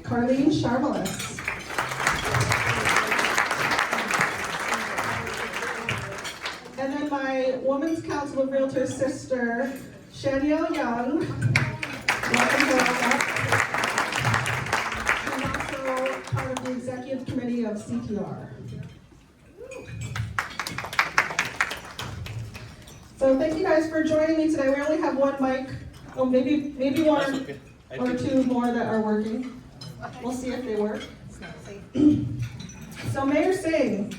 Carline Charmelus. And then my Women's Council of Realtors sister, Shanyelle Young. Welcome, Joanna. And also part of the Executive Committee of CTR. So thank you guys for joining me today. We only have one mic. Oh, maybe one or two more that are working. We'll see if they work. So Mayor Singh,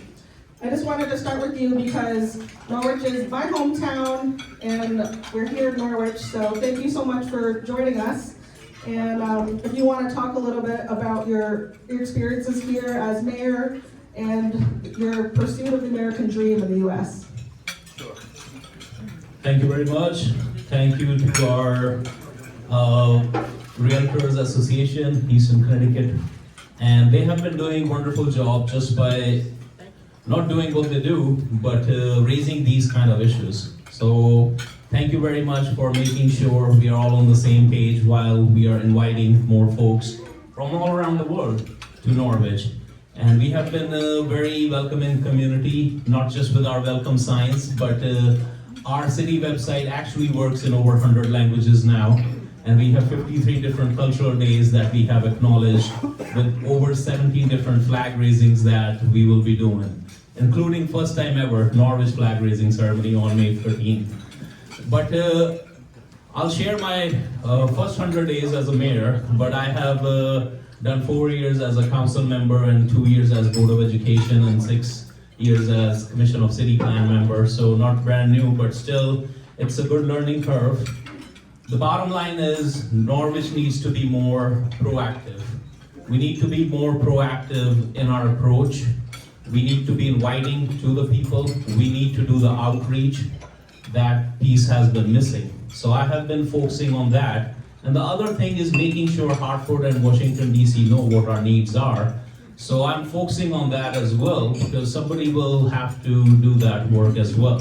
I just wanted to start with you because Norwich is my hometown and we're here in Norwich. So thank you so much for joining us. And if you want to talk a little bit about your experiences here as mayor and your pursuit of the American dream in the U.S. Thank you very much. Thank you to our Realtors Association, Eastern Connecticut. And they have been doing a wonderful job just by not doing what they do, but raising these kind of issues. So thank you very much for making sure we are all on the same page while we are inviting more folks from all around the world to Norwich. And we have been a very welcoming community, not just with our welcome signs, but our city website actually works in over 100 languages now, and we have 53 different cultural days that we have acknowledged with over 17 different flag raisings that we will be doing, including first time ever Norwich flag raising ceremony on May 13th. But I'll share my first 100 days as a mayor, but I have done 4 years as a council member and 2 years as Board of Education and 6 years as Commission of City Plan member, so not brand new, but still, it's a good learning curve. The bottom line is Norwich needs to be more proactive. We need to be more proactive in our approach. We need to be inviting to the people. We need to do the outreach. That piece has been missing. So I have been focusing on that. And the other thing is making sure Hartford and Washington, D.C. know what our needs are. So I'm focusing on that as well, because somebody will have to do that work as well.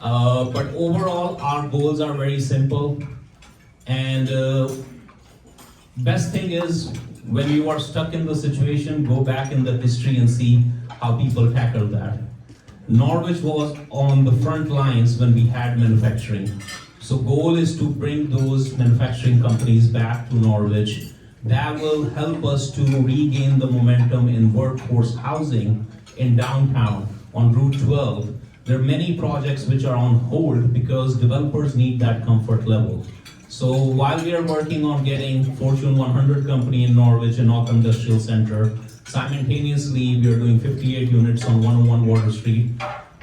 But overall, our goals are very simple. And best thing is, when you are stuck in the situation, go back in the history and see how people tackled that. Norwich was on the front lines when we had manufacturing. So goal is to bring those manufacturing companies back to Norwich. That will help us to regain the momentum in workforce housing in downtown on Route 12. There are many projects which are on hold because developers need that comfort level. So while we are working on getting Fortune 100 company in Norwich and North Industrial Center, simultaneously we are doing 58 units on 101 Water Street.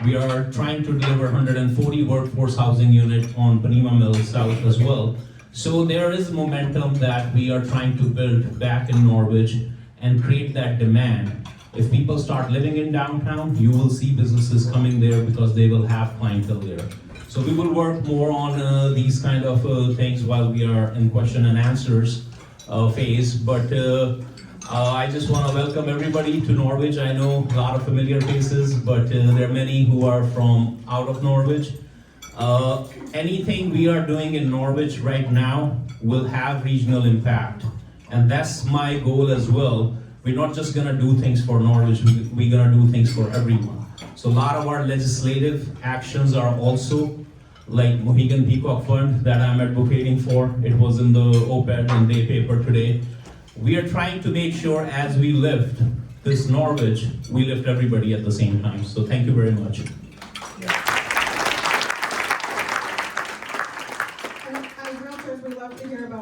We are trying to deliver 140 workforce housing unit on Panema Mill South as well. So there is momentum that we are trying to build back in Norwich and create that demand. If people start living in downtown, you will see businesses coming there because they will have clientele there. So we will work more on these kind of things while we are in question and answers phase. But I just want to welcome everybody to Norwich. I know a lot of familiar faces, but there are many who are from out of Norwich. Anything we are doing in Norwich right now will have regional impact. And that's my goal as well. We're not just gonna do things for Norwich, we're gonna do things for everyone. So a lot of our legislative actions are also like Mohegan Peacock Fund that I'm advocating for. It was in the op-ed in the paper today. We are trying to make sure as we lift this Norwich, we lift everybody at the same time. So thank you very much.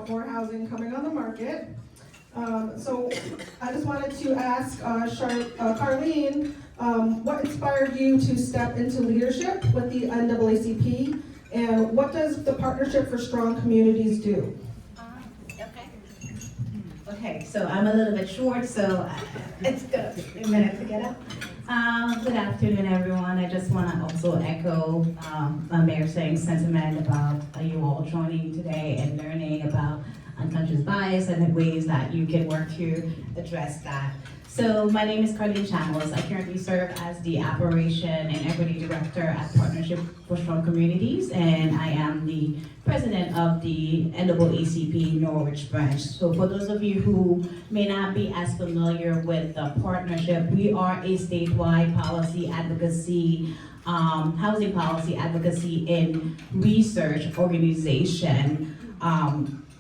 More housing coming on the market. So I just wanted to ask Carline, what inspired you to step into leadership with the NAACP, and what does the Partnership for Strong Communities do? Okay, so I'm a little bit short, so it's gonna take a minute to get up. Good afternoon, everyone. I just want to also echo Mayor Singh's sentiment about you all joining today and learning about unconscious bias and ways that you can work to address that. So my name is Carline Charmelus. I currently serve as the Operation and Equity Director at Partnership for Strong Communities, and I am the president of the NAACP Norwich branch. So for those of you who may not be as familiar with the partnership, we are a statewide policy advocacy, housing policy advocacy and research organization.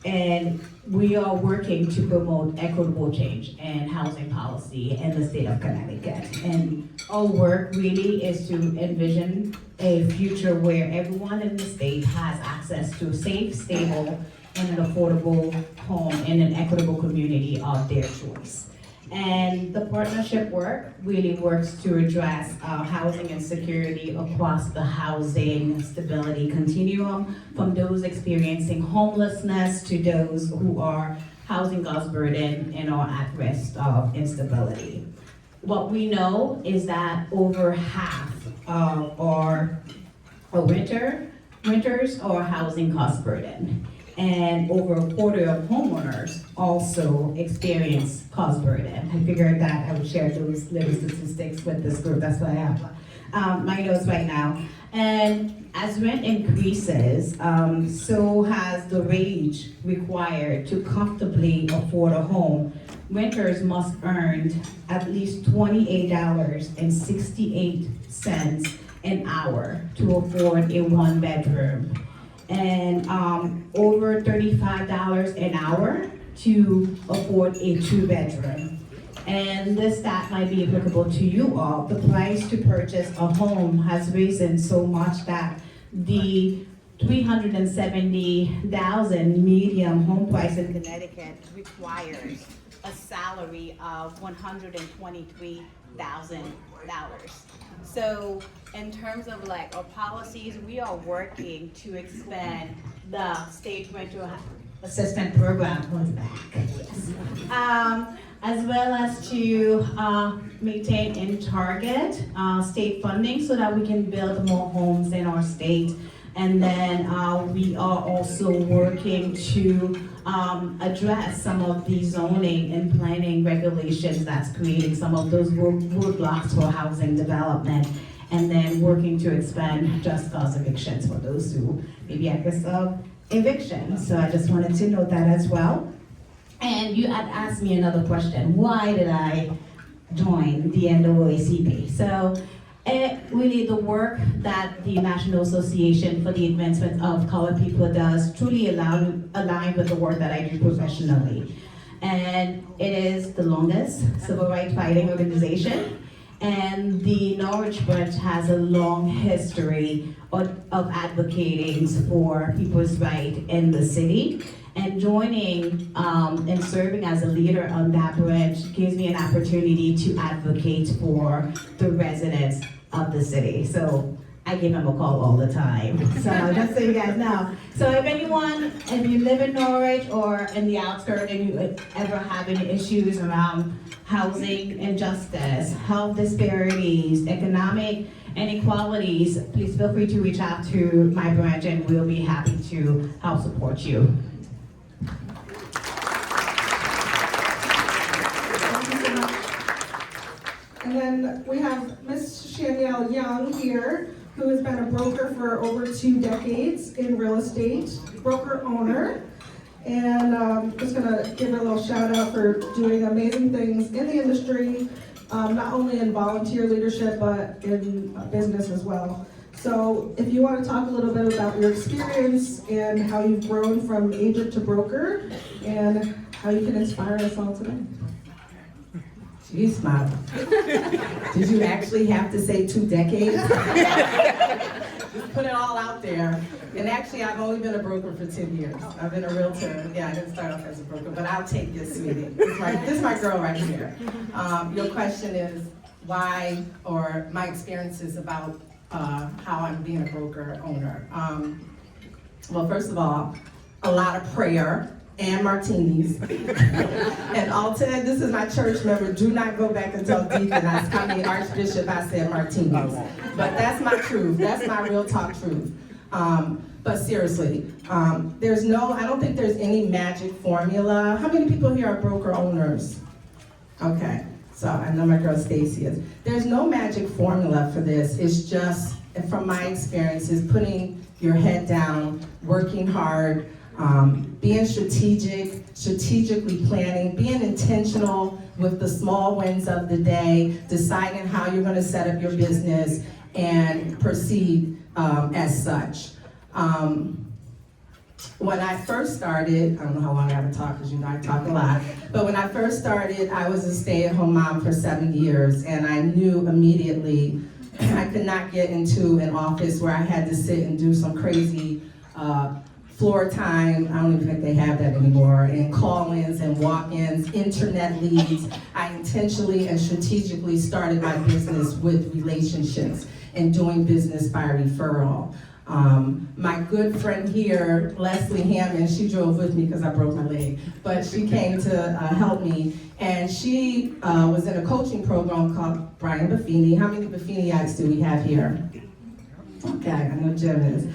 And we are working to promote equitable change and housing policy in the state of Connecticut. And our work really is to envision a future where everyone in the state has access to a safe, stable, and an affordable home in an equitable community of their choice. And the partnership work really works to address housing insecurity across the housing stability continuum, from those experiencing homelessness to those who are housing cost burden and are at risk of instability. What we know is that over half of our renters are housing cost burden. And over a quarter of homeowners also experience cost burden. I figured that I would share those little statistics with this group. That's why I have my notes right now. And as rent increases, so has the wage required to comfortably afford a home. Renters must earn at least $28.68 an hour to afford a one-bedroom, and over $35 an hour to afford a two-bedroom. And this stat might be applicable to you all. The price to purchase a home has risen so much that the $370,000 median home price in Connecticut requires a salary of $123,000. So in terms of like our policies, we are working to expand the state rental assistance program as well as to maintain and target state funding so that we can build more homes in our state. And then we are also working to address some of the zoning and planning regulations that's creating some of those roadblocks for housing development, and then working to expand just cause evictions for those who may be at risk of eviction. So I just wanted to note that as well. And you had asked me another question: why did I join the NAACP? So really the work that the National Association for the Advancement of Colored People does truly align with the work that I do professionally. And it is the longest civil rights fighting organization. And the Norwich branch has a long history of advocating for people's rights in the city. And joining and serving as a leader on that branch gives me an opportunity to advocate for the residents of the city. So I give them a call all the time. So just so you guys know. So if you live in Norwich or in the outskirts and you ever have any issues around housing injustice, health disparities, economic inequalities, please feel free to reach out to my branch and we'll be happy to help support you. And then we have Ms. Shanyelle Young here, who has been a broker for over 2 decades in real estate, broker owner. And just gonna give her a little shout out for doing amazing things in the industry, not only in volunteer leadership, but in business as well. So if you want to talk a little bit about your experience and how you've grown from agent to broker and how you can inspire us all today. She's smiling. Did you actually have to say 2 decades? Just put it all out there. And actually, I've only been a broker for 10 years. I've been a realtor. Yeah, I didn't start off as a broker, but I'll take this, sweetie. This is my girl right here. Your question is why, or my experiences about how I'm being a broker owner. Well, first of all, a lot of prayer and martinis. And alternate, this is my church member, do not go back and tell Deacon, Archbishop, I said martinis. But that's my truth, that's my real talk truth. But seriously, I don't think there's any magic formula. How many people here are broker owners? Okay, so I know my girl Stacy is. There's no magic formula for this. It's just, from my experiences, putting your head down, working hard, being strategically planning, being intentional with the small wins of the day, deciding how you're gonna set up your business and proceed as such. When I first started, I don't know how long I have to talk because you know I talk a lot, but when I first started, I was a stay-at-home mom for 7 years, and I knew immediately I could not get into an office where I had to sit and do some crazy floor time, I don't even think they have that anymore, and call-ins and walk-ins, internet leads. I intentionally and strategically started my business with relationships and doing business by referral. My good friend here, Leslie Hammond, she drove with me because I broke my leg, but she came to help me, and she was in a coaching program called Brian Buffini. How many Buffiniites do we have here? Okay, I know Jim is.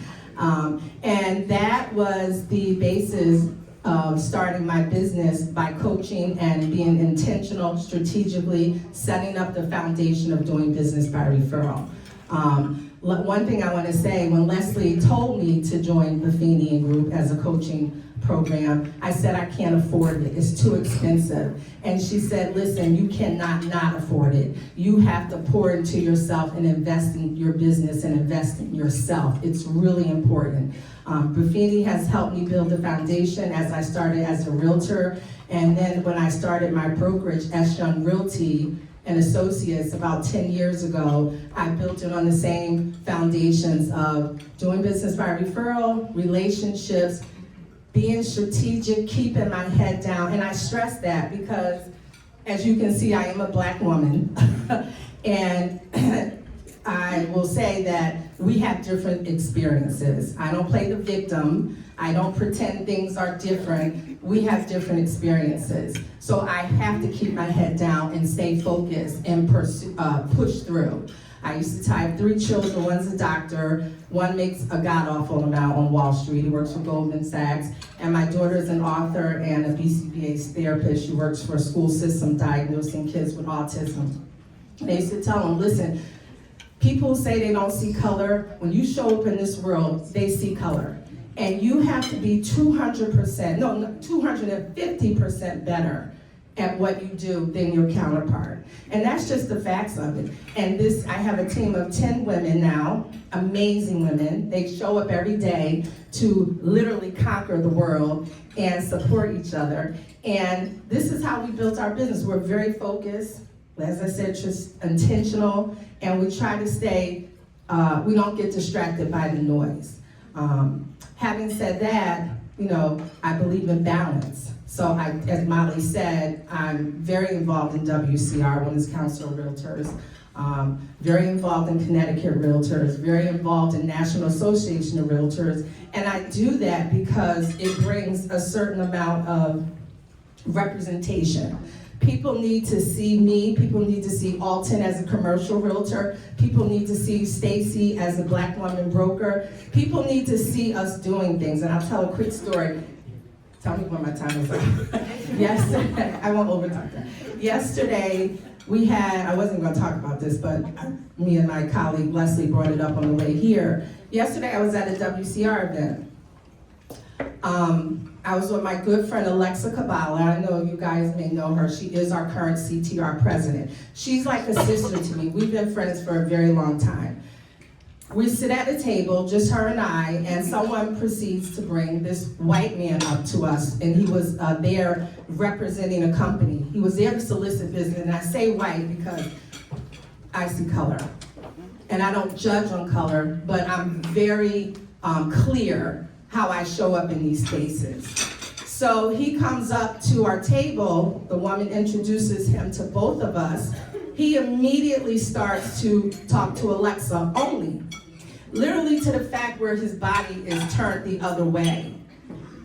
And that was the basis of starting my business, by coaching and being intentional, strategically setting up the foundation of doing business by referral. One thing I want to say, when Leslie told me to join Buffini Group as a coaching program, I said I can't afford it, it's too expensive. And she said, listen, you cannot not afford it. You have to pour into yourself and invest in your business and invest in yourself. It's really important. Buffini has helped me build the foundation as I started as a realtor. And then when I started my brokerage, S. Young Realty and Associates, about 10 years ago, I built it on the same foundations of doing business by referral, relationships, being strategic, keeping my head down. And I stress that because, as you can see, I am a Black woman. And I will say that we have different experiences. I don't play the victim. I don't pretend things are different. We have different experiences. So I have to keep my head down and stay focused and push through. I used to have 3 children. One's a doctor. One makes a god-awful amount on Wall Street. He works for Goldman Sachs. And my daughter's an author and a BCBA therapist. She works for a school system diagnosing kids with autism. They used to tell them, listen, people say they don't see color. When you show up in this world, they see color. And you have to be 250% better at what you do than your counterpart. And that's just the facts of it. And I have a team of 10 women now, amazing women. They show up every day to literally conquer the world and support each other. And this is how we built our business. We're very focused, as I said, just intentional, and we try to stay, we don't get distracted by the noise. Having said that, I believe in balance. So as Molly said, I'm very involved in WCR, Women's Council of Realtors, very involved in Connecticut Realtors, very involved in National Association of Realtors, and I do that because it brings a certain amount of representation. People need to see me, people need to see Alton as a commercial realtor, people need to see Stacy as a Black woman broker, people need to see us doing things, and I'll tell a quick story. Tell me when my time is up. Yesterday, I won't overtalk that. Yesterday, I wasn't gonna talk about this, but me and my colleague Leslie brought it up on the way here. Yesterday, I was at a WCR event. I was with my good friend Alexa Kabbalah. I know you guys may know her. She is our current CTR president. She's like a sister to me. We've been friends for a very long time. We sit at a table, just her and I, and someone proceeds to bring this white man up to us, and he was there representing a company. He was there to solicit business, and I say white because I see color. And I don't judge on color, but I'm very clear how I show up in these spaces. So he comes up to our table, the woman introduces him to both of us. He immediately starts to talk to Alexa only, literally to the fact where his body is turned the other way,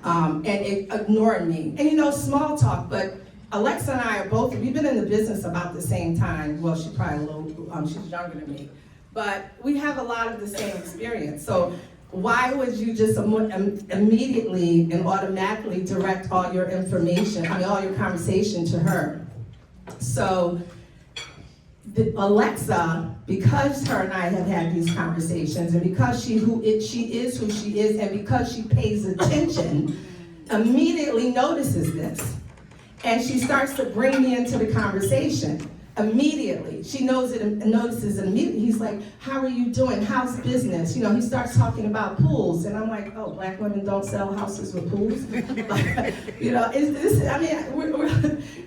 and it ignored me. And small talk, but Alexa and I we've been in the business about the same time. Well, she's probably she's younger than me, but we have a lot of the same experience. So why would you just immediately and automatically direct all your information, all your conversation to her? So Alexa, because her and I have had these conversations, and because she is who she is, and because she pays attention, immediately notices this. And she starts to bring me into the conversation. Immediately, she knows it and notices it immediately. He's like, how are you doing? How's business? You know, he starts talking about pools, and I'm like, oh, black women don't sell houses with pools? You know,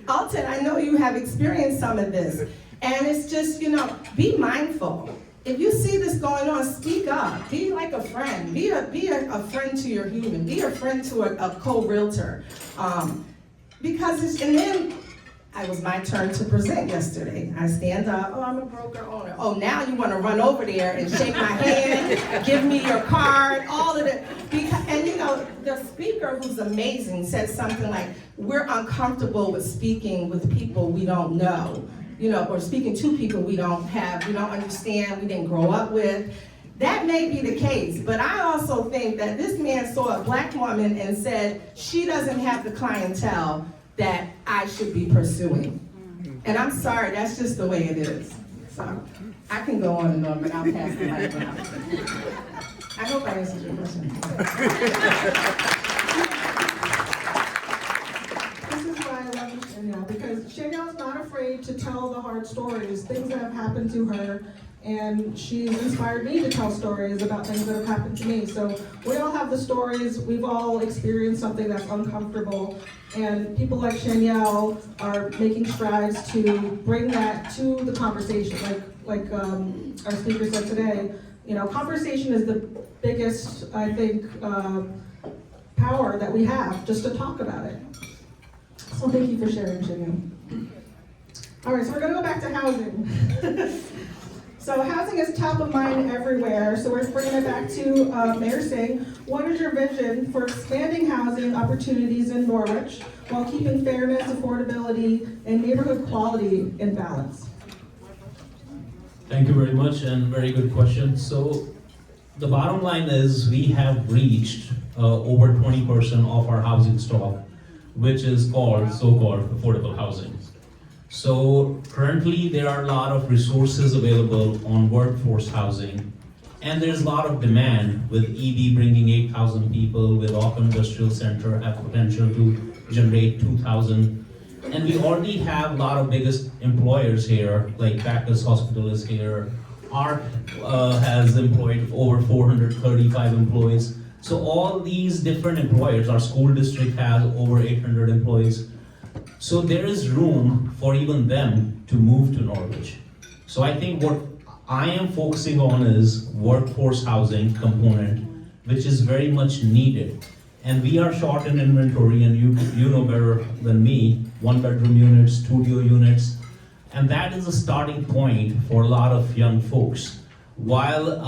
Alton, I know you have experienced some of this, and it's just, you know, be mindful. If you see this going on, speak up. Be like a friend. Be a friend to your human. Be a friend to a co-realtor. Because and then, it was my turn to present yesterday. I stand up, oh, I'm a broker owner. Oh, now you want to run over there and shake my hand, give me your card, all of it. And you know, the speaker, who's amazing, said something like, we're uncomfortable with speaking with people we don't know, you know, or speaking to people we don't understand, we didn't grow up with. That may be the case, but I also think that this man saw a black woman and said, she doesn't have the clientele that I should be pursuing. And I'm sorry, that's just the way it is. So I can go on and on, but I'll pass the mic around. I hope I answered your question. This is why I love Shanyelle, because Shanyelle's not afraid to tell the hard stories, things that have happened to her, and she's inspired me to tell stories about things that have happened to me. So we all have the stories, we've all experienced something that's uncomfortable, and people like Shanyelle are making strides to bring that to the conversation. Like our speaker said today, you know, conversation is the biggest, I think, power that we have, just to talk about it. So thank you for sharing, Shanyelle. All right, so we're gonna go back to housing. So housing is top of mind everywhere, so we're bringing it back to Mayor Singh. What is your vision for expanding housing opportunities in Norwich while keeping fairness, affordability, and neighborhood quality in balance? Thank you very much, and very good question. So the bottom line is we have reached over 20% of our housing stock, which is called so-called affordable housing. So currently there are a lot of resources available on workforce housing, and there's a lot of demand with EB bringing 8,000 people, with Auckland Industrial Center have potential to generate 2,000. And we already have a lot of biggest employers here, like Baptist Hospital is here, ARC has employed over 435 employees. So all these different employers, our school district has over 800 employees. So there is room for even them to move to Norwich. So I think what I am focusing on is workforce housing component, which is very much needed. And we are short in inventory, and you know better than me, 1-bedroom units, studio units, and that is a starting point for a lot of young folks. While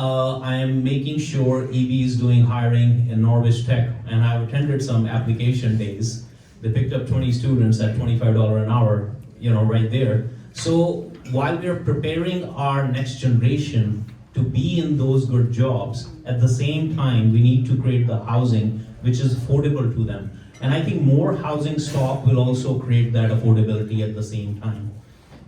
I am making sure EB is doing hiring in Norwich Tech, and I've attended some application days, they picked up 20 students at $25 an hour, you know, right there. So while we're preparing our next generation to be in those good jobs, at the same time, we need to create the housing which is affordable to them. And I think more housing stock will also create that affordability at the same time.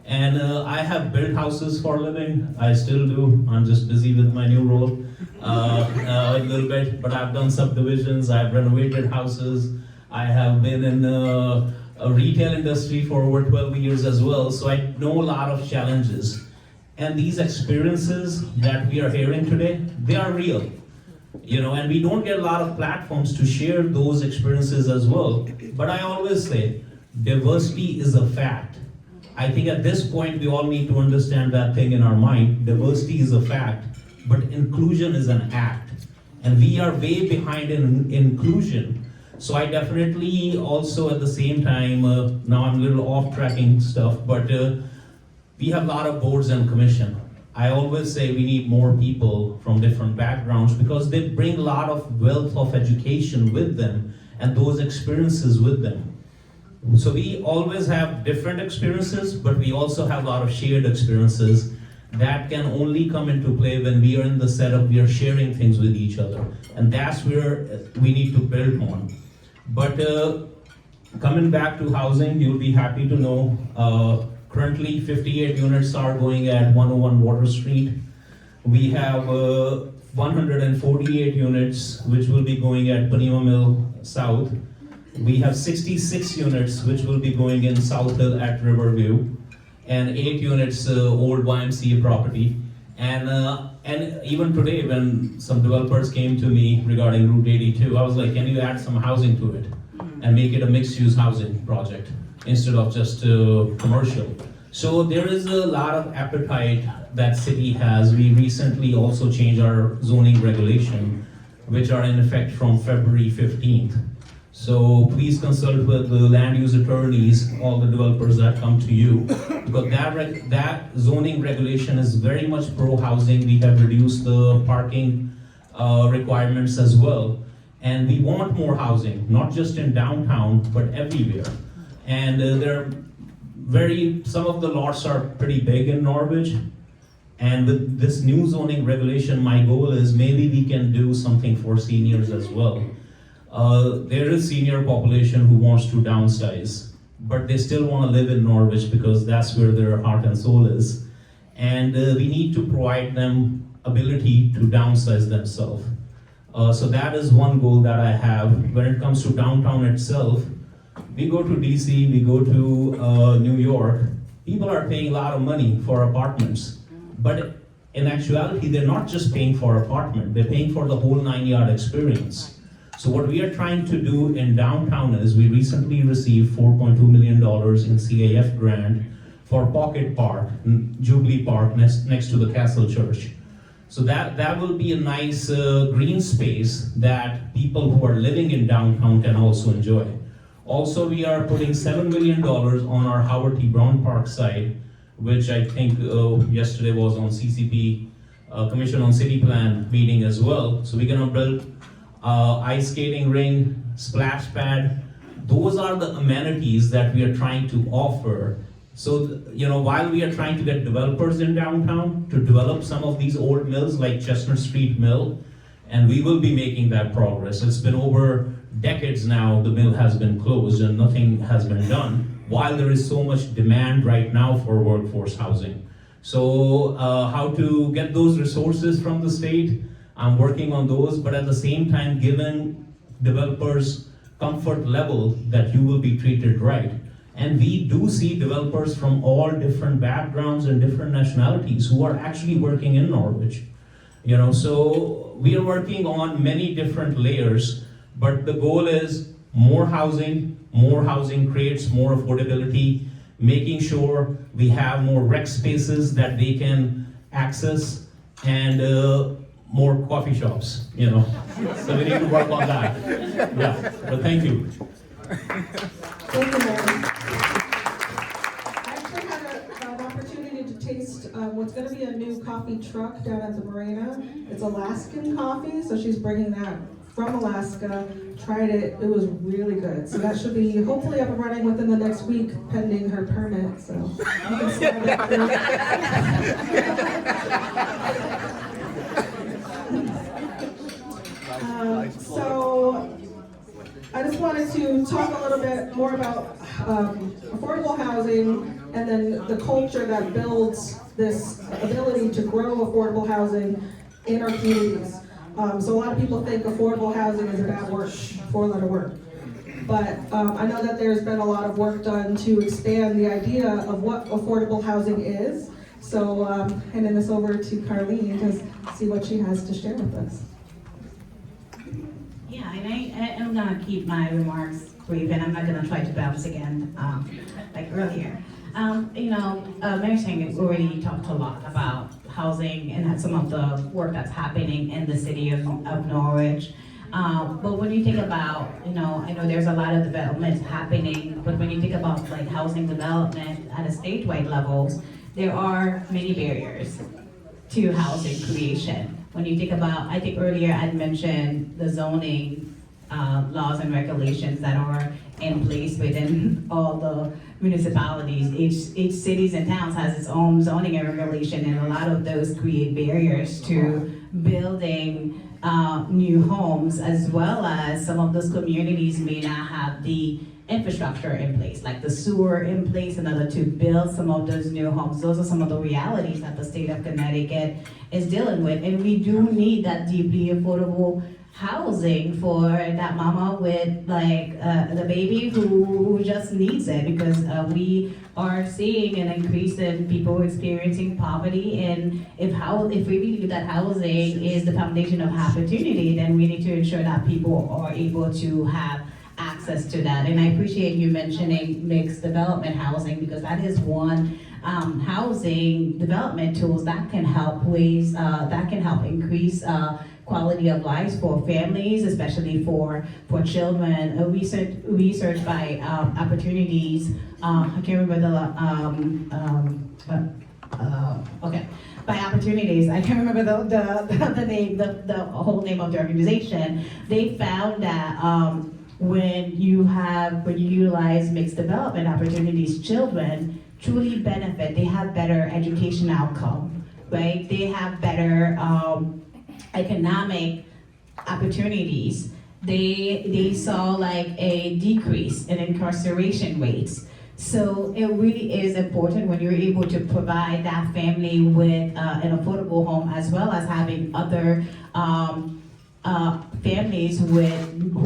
And I have built houses for a living. I still do. I'm just busy with my new role a little bit, but I've done subdivisions, I've renovated houses. I have been in a retail industry for over 12 years as well, so I know a lot of challenges. And these experiences that we are hearing today, they are real. You know, and we don't get a lot of platforms to share those experiences as well. But I always say, diversity is a fact. I think at this point, we all need to understand that thing in our mind. Diversity is a fact, but inclusion is an act. And we are way behind in inclusion. So I definitely also at the same time, now I'm a little off tracking stuff, but we have a lot of boards and commission. I always say we need more people from different backgrounds because they bring a lot of wealth of education with them and those experiences with them. So we always have different experiences, but we also have a lot of shared experiences that can only come into play when we are in the setup, we are sharing things with each other. And that's where we need to build on. But coming back to housing, you'll be happy to know, currently 58 units are going at 101 Water Street. We have 148 units which will be going at Panema Mill South. We have 66 units which will be going in South Hill at Riverview, and 8 units old YMCA property. And even today, when some developers came to me regarding Route 82, I was like, can you add some housing to it and make it a mixed-use housing project instead of just commercial? So there is a lot of appetite that city has. We recently also changed our zoning regulation, which are in effect from February 15th. So please consult with the land use attorneys, all the developers that come to you, because that zoning regulation is very much pro-housing. We have reduced the parking requirements as well. And we want more housing, not just in downtown, but everywhere. And some of the lots are pretty big in Norwich. And with this new zoning regulation, my goal is maybe we can do something for seniors as well. There is senior population who wants to downsize, but they still want to live in Norwich because that's where their heart and soul is. And we need to provide them ability to downsize themselves. So that is one goal that I have. When it comes to downtown itself, we go to DC, we go to New York, people are paying a lot of money for apartments. But in actuality, they're not just paying for apartment, they're paying for the whole 9-yard experience. So what we are trying to do in downtown is we recently received $4.2 million in CAF grant for Pocket Park, Jubilee Park, next to the Castle Church. So that will be a nice green space that people who are living in downtown can also enjoy. Also, we are putting $7 million on our Howard T. Brown Park site, which I think yesterday was on CCP, Commission on City Plan meeting as well. So we're gonna build ice skating ring, splash pad. Those are the amenities that we are trying to offer. So, while we are trying to get developers in downtown to develop some of these old mills like Chestnut Street Mill, and we will be making that progress. It's been over decades now, the mill has been closed and nothing has been done, while there is so much demand right now for workforce housing. So how to get those resources from the state, I'm working on those, but at the same time giving developers comfort level that you will be treated right. And we do see developers from all different backgrounds and different nationalities who are actually working in Norwich. So we are working on many different layers, but the goal is more housing creates more affordability, making sure we have more rec spaces that they can access, and more coffee shops, So we need to work on that. Yeah, but thank you. Thank you, Mary. I actually had an opportunity to taste what's going to be a new coffee truck down at the marina. It's Alaskan coffee, so she's bringing that from Alaska. Tried it, it was really good. So that should be hopefully up and running within the next week, pending her permit. So you can start it. So I just wanted to talk a little bit more about affordable housing and then the culture that builds this ability to grow affordable housing in our communities. So a lot of people think affordable housing is a bad word, 4-letter word. But I know that there's been a lot of work done to expand the idea of what affordable housing is. So handing this over to Carline to see what she has to share with us. Yeah, and I'm gonna keep my remarks brief, and I'm not gonna try to bounce again like earlier. Mayor Singh already talked a lot about housing and some of the work that's happening in the city of Norwich. But when you think about, I know there's a lot of developments happening, but when you think about like housing development at a statewide levels, there are many barriers to housing creation. When you think about, I think earlier I'd mentioned the zoning laws and regulations that are in place within all the municipalities. Each cities and towns has its own zoning and regulation, and a lot of those create barriers to building new homes, as well as some of those communities may not have the infrastructure in place, like the sewer in place in order to build some of those new homes. Those are some of the realities that the state of Connecticut is dealing with, and we do need that deeply affordable housing for that mama with the baby who just needs it, because we are seeing an increase in people experiencing poverty, and if we believe that housing is the foundation of opportunity, then we need to ensure that people are able to have access to that. And I appreciate you mentioning mixed development housing, because that is one housing development tools that can help increase quality of life for families, especially for children. Research by opportunities. I can't remember by opportunities. I can't remember the name, the whole name of the organization. They found that when you utilize mixed development opportunities, children truly benefit. They have better education outcome, right? They have better economic opportunities. They saw like a decrease in incarceration rates. So it really is important when you're able to provide that family with an affordable home, as well as having other families who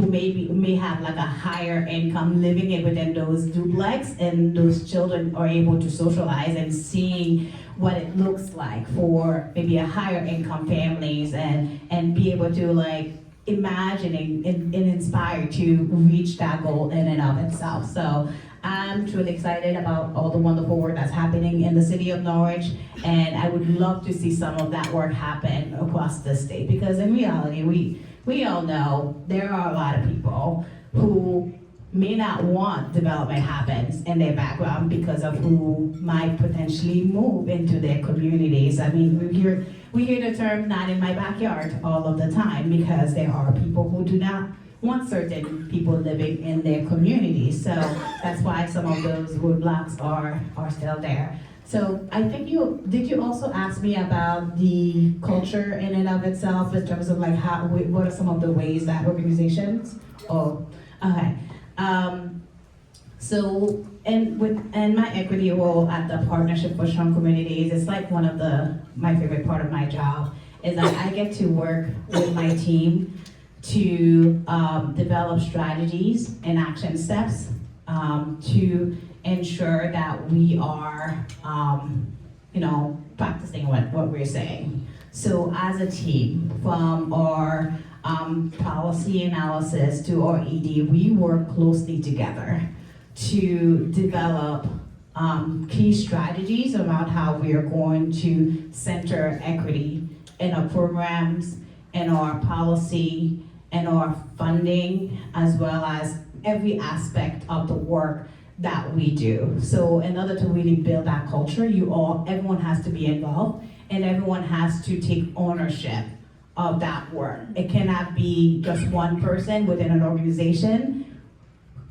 may have like a higher income living within those duplex, and those children are able to socialize and seeing what it looks like for maybe a higher income families, and be able to like imagine and inspire to reach that goal in and of itself. So I'm truly excited about all the wonderful work that's happening in the city of Norwich, and I would love to see some of that work happen across the state, because in reality, we all know there are a lot of people who may not want development happens in their background because of who might potentially move into their communities. I mean, we hear the term "not in my backyard" all of the time, because there are people who do not want certain people living in their communities. So that's why some of those roadblocks are still there. So I think did you also ask me about the culture in and of itself, in terms of like what are some of the ways that organizations? Oh, okay. So in my equity role at the Partnership for Strong Communities, it's like one of my favorite part of my job is that I get to work with my team to develop strategies and action steps to ensure that we are, practicing what we're saying. So as a team, from our policy analysis to our ED, we work closely together to develop key strategies around how we are going to center equity in our programs, in our policy, and our funding, as well as every aspect of the work that we do. So in order to really build that culture, everyone has to be involved, and everyone has to take ownership of that work. It cannot be just one person within an organization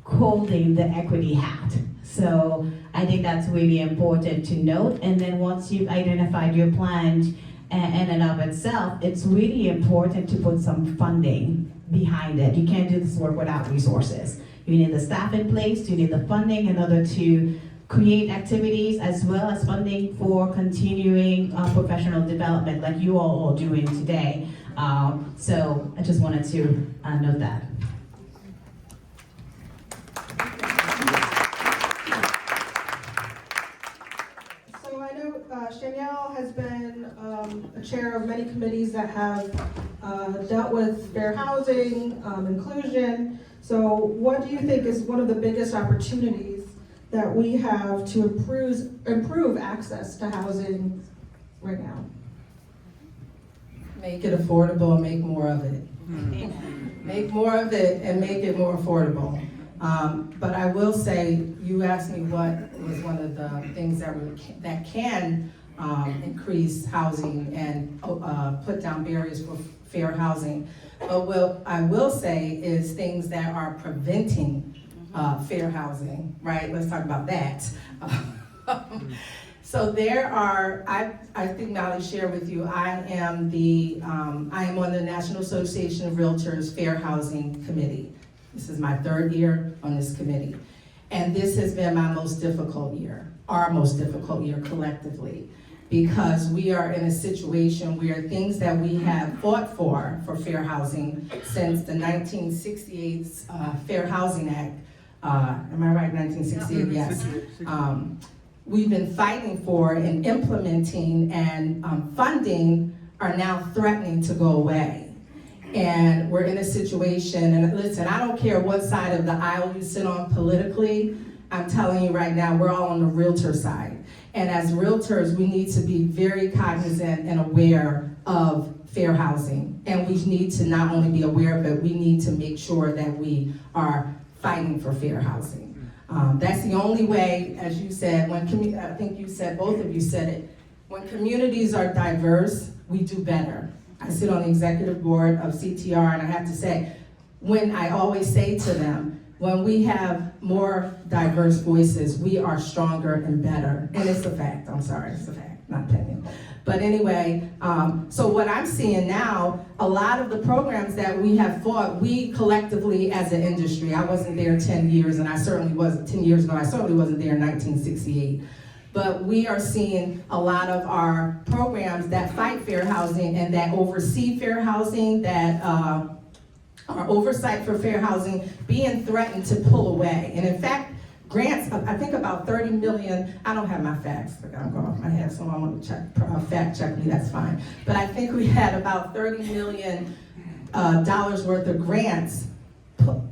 holding the equity hat. So I think that's really important to note. And then once you've identified your plan in and of itself, it's really important to put some funding behind it. You can't do this work without resources. You need the staff in place, you need the funding in order to create activities, as well as funding for continuing professional development like you all are doing today. So I just wanted to note that. So I know Shanyelle has been a chair of many committees that have dealt with fair housing, inclusion. So what do you think is one of the biggest opportunities that we have to improve access to housing right now? Make it affordable and make more of it. Make more of it and make it more affordable. But I will say, you asked me what was one of the things that can increase housing and put down barriers for fair housing. But what I will say is things that are preventing fair housing, right? Let's talk about that. So there are, I think Molly shared with you, I am on the National Association of Realtors Fair Housing Committee. This is my 3rd year on this committee. And this has been my most difficult year, our most difficult year collectively, because we are in a situation where things that we have fought for fair housing since the 1968 Fair Housing Act, am I right, 1968, yes. We've been fighting for and implementing and funding are now threatening to go away. And we're in a situation, and listen, I don't care what side of the aisle you sit on politically, I'm telling you right now, we're all on the realtor side. And as realtors, we need to be very cognizant and aware of fair housing. And we need to not only be aware, but we need to make sure that we are fighting for fair housing. That's the only way, as you said, I think you said, both of you said it, when communities are diverse, we do better. I sit on the executive board of CTR, and I have to say, when I always say to them, when we have more diverse voices, we are stronger and better. And it's a fact, I'm sorry, it's a fact, not opinion. But anyway, so what I'm seeing now, a lot of the programs that we have fought, we collectively as an industry, I wasn't there 10 years, and I certainly wasn't, 10 years ago, I certainly wasn't there in 1968. But we are seeing a lot of our programs that fight fair housing and that oversee fair housing, that are oversight for fair housing, being threatened to pull away. And in fact, grants, I think about 30 million, I don't have my facts, I'm going off my head, so I want to fact check me, that's fine. But I think we had about $30 million worth of grants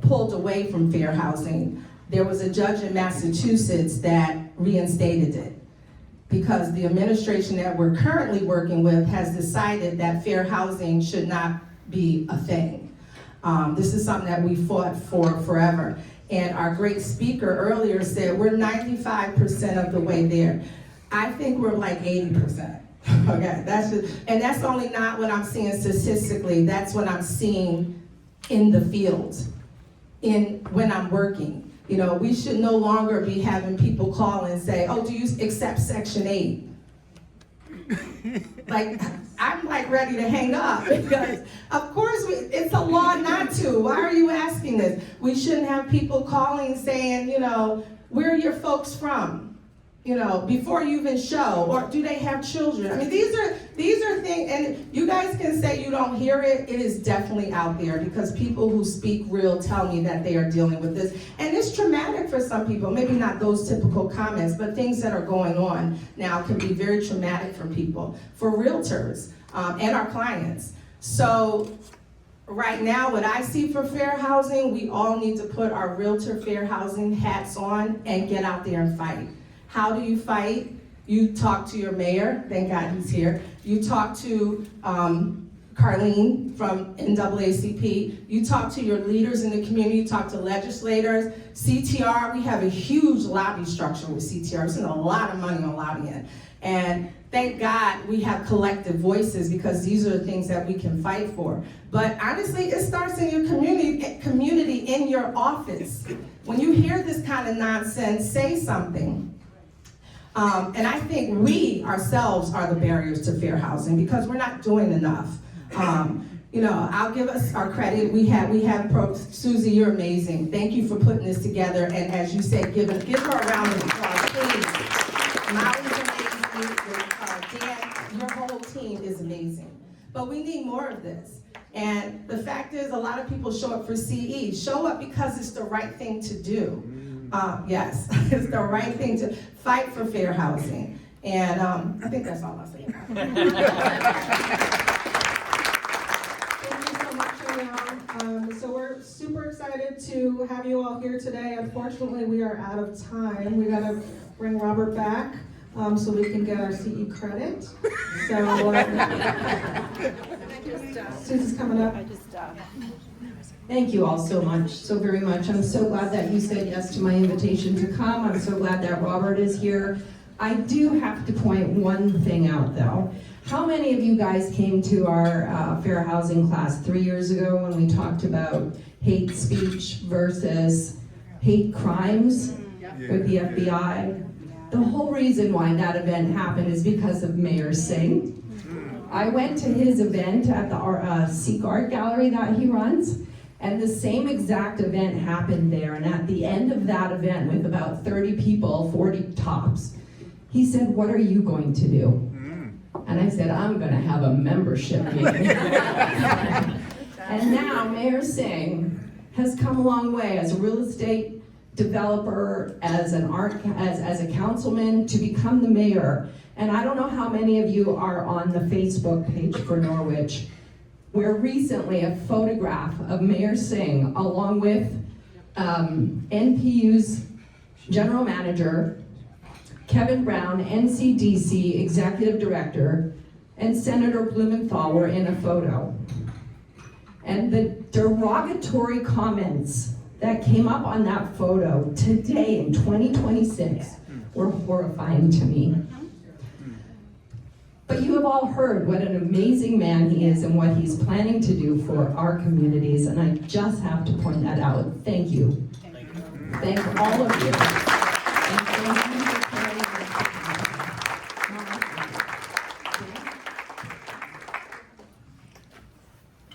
pulled away from fair housing. There was a judge in Massachusetts that reinstated it because the administration that we're currently working with has decided that fair housing should not be a thing. This is something that we fought for forever. And our great speaker earlier said we're 95% of the way there. I think we're like 80%. Okay, and that's only not what I'm seeing statistically. That's what I'm seeing in the field, when I'm working. You know, we should no longer be having people call and say, "Oh, do you accept Section 8?" Like, I'm like ready to hang up because, of course, it's a law not to. Why are you asking this? We shouldn't have people calling saying, you know, where are your folks from? You know, before you even show, or do they have children? I mean, these are things, and you guys can say you don't hear it. It is definitely out there because people who speak real tell me that they are dealing with this. And it's traumatic for some people, maybe not those typical comments, but things that are going on now can be very traumatic for people, for realtors, and our clients. So right now, what I see for fair housing, we all need to put our realtor fair housing hats on and get out there and fight. How do you fight? You talk to your mayor, thank God he's here. You talk to Carline from NAACP. You talk to your leaders in the community, you talk to legislators. CTR, we have a huge lobby structure with CTR. We spend a lot of money on lobbying. And thank God we have collective voices because these are the things that we can fight for. But honestly, it starts in your community in your office. When you hear this kind of nonsense, say something. And I think we ourselves are the barriers to fair housing because we're not doing enough. You know, I'll give us our credit. We have Susie, you're amazing. Thank you for putting this together. And as you said, give her a round of applause, please. Molly's amazing. Dan, your whole team is amazing. But we need more of this. And the fact is, a lot of people show up for CE. Show up because it's the right thing to do. Yes, it's the right thing to fight for fair housing. And I think that's all I'll say about it. Thank you so much, Shanyelle. So we're super excited to have you all here today. Unfortunately, we are out of time. We gotta bring Robert back so we can get our CE credit. So Susie's coming up. Thank you all so much, so very much. I'm so glad that you said yes to my invitation to come. I'm so glad that Robert is here. I do have to point one thing out though. How many of you guys came to our fair housing class 3 years ago when we talked about hate speech versus hate crimes with the FBI. The whole reason why that event happened is because of Mayor Singh. I went to his event at the ECAR Art Gallery that he runs, and the same exact event happened there. And at the end of that event, with about 30 people, 40 tops, he said, "What are you going to do?" And I said, "I'm going to have a membership meeting." And now Mayor Singh has come a long way as a real estate developer, as a councilman, to become the mayor. And I don't know how many of you are on the Facebook page for Norwich, where recently a photograph of Mayor Singh, along with NPU's general manager, Kevin Brown, NCDC executive director, and Senator Blumenthal were in a photo. And the derogatory comments that came up on that photo today in 2026 were horrifying to me. But you have all heard what an amazing man he is and what he's planning to do for our communities, and I just have to point that out. Thank you. Thank all of you. And thank you for carrying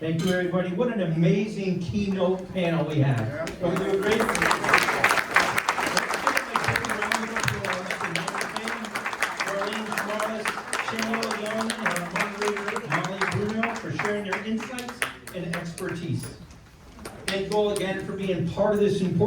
Thank you, everybody. What an amazing keynote panel we have. So we do a great Carline Charmelus, Shanyelle Young, and our moderator, Molly Bruno, for sharing their insights and expertise. Thank you all again for being part of this important